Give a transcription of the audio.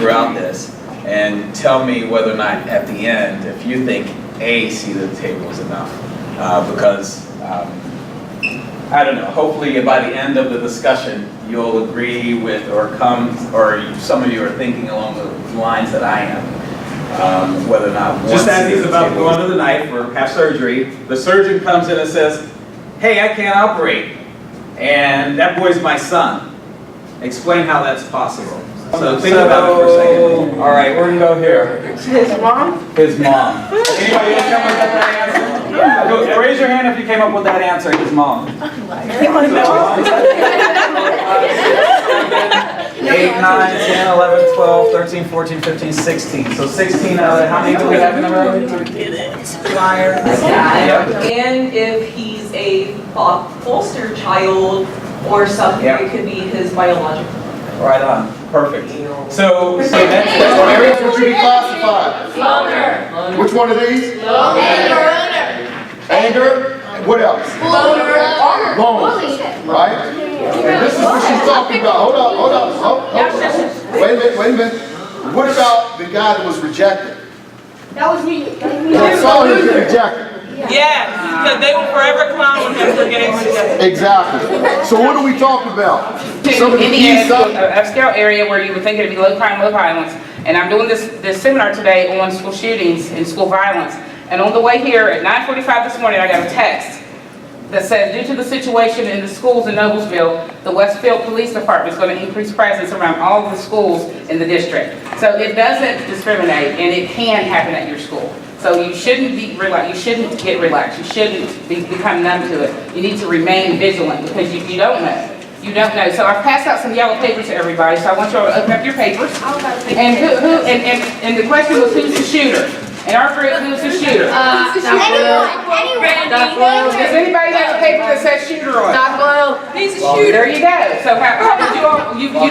throughout this and tell me whether or not at the end, if you think a seat at the table is enough. Because, I don't know, hopefully by the end of the discussion, you'll agree with or some of you are thinking along the lines that I am. Whether or not just as he's about to go under the knife or have surgery, the surgeon comes in and says, hey, I can't operate, and that boy's my son. Explain how that's possible. So think about it for a second. All right, we're gonna go here. His mom? His mom. Anybody else come up with that answer? Raise your hand if you came up with that answer, his mom. 8, 9, 10, 11, 12, 13, 14, 15, 16. So 16 out of how many do we have in the room? Flyers. And if he's a foster child or something, it could be his biological. Right on. Perfect. So next areas What should be classified? Loner. Which one of these? Loner. Anger. What else? Loner. Loneliness. Right? And this is what she's talking about. Hold up. Wait a minute. What about the guy that was rejected? That was me. That saw him get rejected. Yes, because they will forever clown him for getting rejected. Exactly. So what are we talking about? Some of the key stuff. A upscale area where you would think it'd be low crime, low violence. And I'm doing this seminar today on school shootings and school violence. And on the way here at 9:45 this morning, I got a text that said, due to the situation in the schools in Noblesville, the Westfield Police Department is going to increase presence around all of the schools in the district. So it doesn't discriminate, and it can happen at your school. So you shouldn't be relaxed. You shouldn't get relaxed. You shouldn't become numb to it. You need to remain vigilant because you don't know. You don't know. So I've passed out some yellow papers to everybody. So I want you all to open up your papers. And and the question was, who's the shooter? In our group, who's the shooter? Anyone. Does anybody have a paper that says shooter on it? He's a shooter. There you go. So how did you all? You